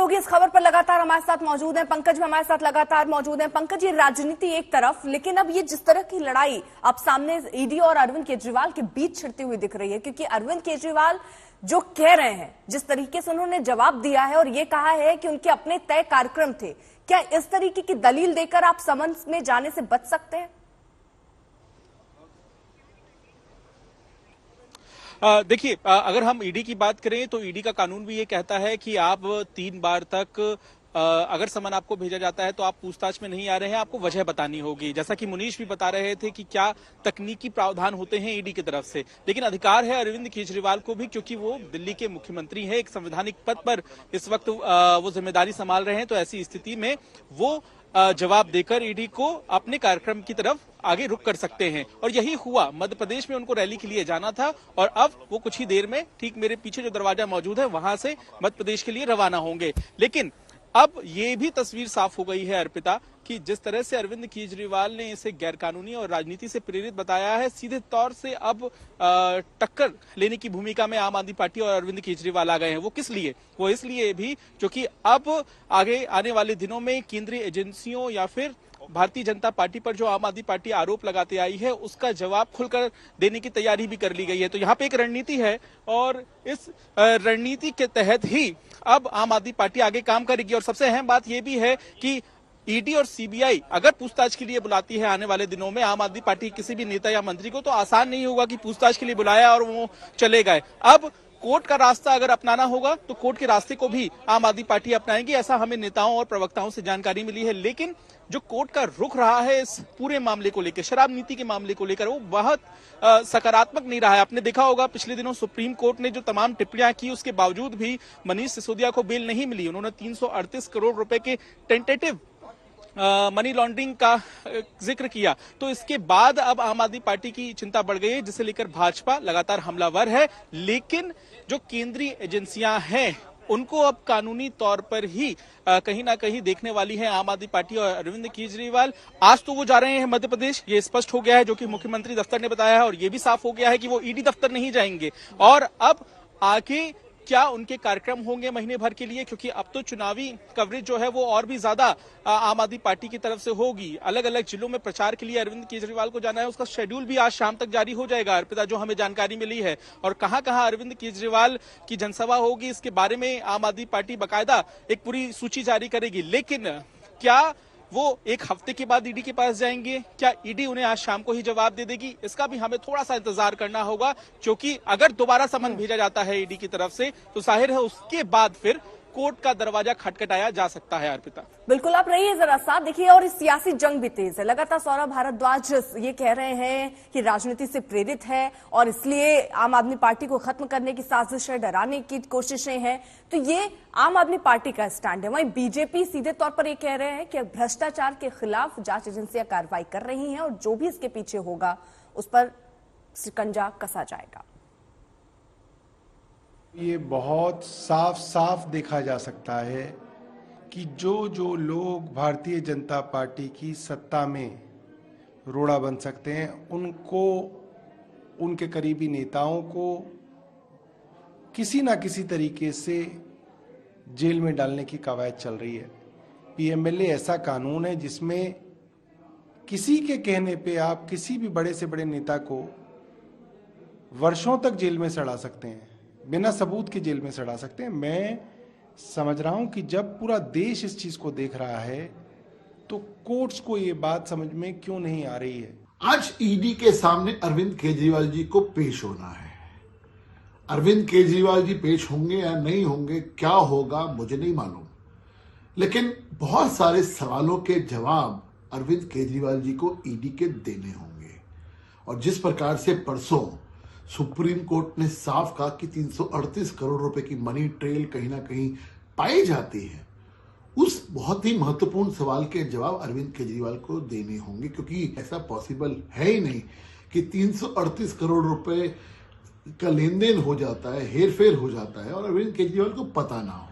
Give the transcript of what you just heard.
योगी इस खबर पर लगातार हमारे साथ मौजूद हैं। पंकज भी हमारे साथ लगातार मौजूद हैं। पंकज, ये राजनीति एक तरफ, लेकिन अब ये जिस तरह की लड़ाई अब सामने ईडी और अरविंद केजरीवाल के बीच छिड़ती हुई दिख रही है, क्योंकि अरविंद केजरीवाल जो कह रहे हैं, जिस तरीके से उन्होंने जवाब दिया है और ये कहा है कि उनके अपने तय कार्यक्रम थे, क्या इस तरीके की दलील देकर आप समन्स में जाने से बच सकते हैं? देखिए, अगर हम ईडी की बात करें तो ईडी का कानून भी ये कहता है कि आप 3 बार तक अगर समन आपको भेजा जाता है तो आप पूछताछ में नहीं आ रहे हैं, आपको वजह बतानी होगी। जैसा कि मुनीश भी बता रहे थे कि क्या तकनीकी प्रावधान होते हैं ईडी की तरफ से, लेकिन अधिकार है अरविंद केजरीवाल को भी, क्योंकि वो दिल्ली के मुख्यमंत्री हैं, एक संवैधानिक पद पर इस वक्त वो जिम्मेदारी संभाल रहे हैं। तो ऐसी स्थिति में वो जवाब देकर ईडी को अपने कार्यक्रम की तरफ आगे रुक कर सकते हैं। और यही हुआ, मध्य प्रदेश में उनको रैली के लिए जाना था और अब वो कुछ ही देर में ठीक मेरे पीछे जो दरवाजा मौजूद है वहां से मध्य प्रदेश के लिए रवाना होंगे। लेकिन अब ये भी तस्वीर साफ हो गई है अर्पिता कि जिस तरह से अरविंद केजरीवाल ने इसे गैरकानूनी और राजनीति से प्रेरित बताया है, सीधे तौर से अब टक्कर लेने की भूमिका में आम आदमी पार्टी और अरविंद केजरीवाल आ गए हैं। वो किस लिए? वो इसलिए भी क्योंकि अब आगे आने वाले दिनों में केंद्रीय एजेंसियों या फिर भारतीय जनता पार्टी पर जो आम आदमी पार्टी आरोप लगाते आई है, उसका जवाब खुलकर देने की तैयारी भी कर ली गई है। तो यहाँ पे एक रणनीति है और इस रणनीति के तहत ही अब आम आदमी पार्टी आगे काम करेगी। और सबसे अहम बात यह भी है कि ईडी और सीबीआई अगर पूछताछ के लिए बुलाती है आने वाले दिनों में आम आदमी पार्टी किसी भी नेता या मंत्री को, तो आसान नहीं होगा कि पूछताछ के लिए बुलाया और वो चले गए। अब कोर्ट का रास्ता अगर अपनाना होगा तो कोर्ट के रास्ते को भी आम आदमी पार्टी अपनाएगी, ऐसा हमें नेताओं और प्रवक्ताओं से जानकारी मिली है। लेकिन जो कोर्ट का रुख रहा है इस पूरे मामले को लेकर, शराब नीति के मामले को लेकर, वो बहुत सकारात्मक नहीं रहा है। आपने देखा होगा पिछले दिनों सुप्रीम कोर्ट ने जो तमाम टिप्पणियां की, उसके बावजूद भी मनीष सिसोदिया को बेल नहीं मिली। उन्होंने 338 करोड़ रुपए के टेंटेटिव मनी लॉन्ड्रिंग का जिक्र किया। तो इसके बाद अब आम आदमी पार्टी की चिंता बढ़ गई है, जिसे लेकर भाजपा लगातार हमलावर है। लेकिन जो केंद्रीय एजेंसियां हैं उनको अब कानूनी तौर पर ही कहीं ना कहीं देखने वाली है आम आदमी पार्टी और अरविंद केजरीवाल। आज तो वो जा रहे हैं मध्य प्रदेश, ये स्पष्ट हो गया है, जो कि मुख्यमंत्री दफ्तर ने बताया है। और ये भी साफ हो गया है कि वो ईडी दफ्तर नहीं जाएंगे। और अब आगे क्या उनके कार्यक्रम होंगे महीने भर के लिए, क्योंकि अब तो चुनावी कवरेज जो है वो और भी ज्यादा आम आदमी पार्टी की तरफ से होगी। अलग अलग जिलों में प्रचार के लिए अरविंद केजरीवाल को जाना है, उसका शेड्यूल भी आज शाम तक जारी हो जाएगा अर्पिता, जो हमें जानकारी मिली है। और कहां कहां अरविंद केजरीवाल की जनसभा होगी, इसके बारे में आम आदमी पार्टी बाकायदा एक पूरी सूची जारी करेगी। लेकिन क्या वो एक हफ्ते के बाद ईडी के पास जाएंगे? क्या ईडी उन्हें आज शाम को ही जवाब दे देगी? इसका भी हमें थोड़ा सा इंतजार करना होगा, क्योंकि अगर दोबारा समन भेजा जाता है ईडी की तरफ से तो जाहिर है उसके बाद फिर कोर्ट का दरवाजा खटखटाया जा सकता है अर्पिता। बिल्कुल, आप रहिए जरा साथ। देखिए, और इस सियासी जंग भी तेज है। लगातार सौरभ भारद्वाज ये कह रहे हैं कि राजनीति से प्रेरित है और इसलिए आम आदमी पार्टी को खत्म करने की साजिश है, डराने की कोशिशें हैं। तो ये आम आदमी पार्टी का स्टैंड है। वहीं बीजेपी सीधे तौर पर ये कह रहे हैं कि भ्रष्टाचार के खिलाफ जांच एजेंसियां कार्रवाई कर रही हैं और जो भी इसके पीछे होगा उस पर शिकंजा कसा जाएगा। ये बहुत साफ साफ देखा जा सकता है कि जो लोग भारतीय जनता पार्टी की सत्ता में रोड़ा बन सकते हैं, उनको, उनके करीबी नेताओं को किसी ना किसी तरीके से जेल में डालने की कवायद चल रही है। पीएमएलए ऐसा कानून है जिसमें किसी के कहने पे आप किसी भी बड़े से बड़े नेता को वर्षों तक जेल में सड़ा सकते हैं, बिना सबूत के जेल में सड़ा सकते हैं। मैं समझ रहा हूं कि जब पूरा देश इस चीज को देख रहा है तो कोर्ट्स को ये बात समझ में क्यों नहीं आ रही है। आज ईडी के सामने अरविंद केजरीवाल जी को पेश होना है। अरविंद केजरीवाल जी पेश होंगे या नहीं होंगे, क्या होगा मुझे नहीं मालूम, लेकिन बहुत सारे सवालों के जवाब अरविंद केजरीवाल जी को ईडी के देने होंगे। और जिस प्रकार से परसों सुप्रीम कोर्ट ने साफ कहा कि 338 करोड़ रुपए की मनी ट्रेल कहीं ना कहीं पाई जाती है, उस बहुत ही महत्वपूर्ण सवाल के जवाब अरविंद केजरीवाल को देने होंगे, क्योंकि ऐसा पॉसिबल है ही नहीं कि 338 करोड़ रुपए का लेन देन हो जाता है, हेर फेर हो जाता है और अरविंद केजरीवाल को पता ना हो।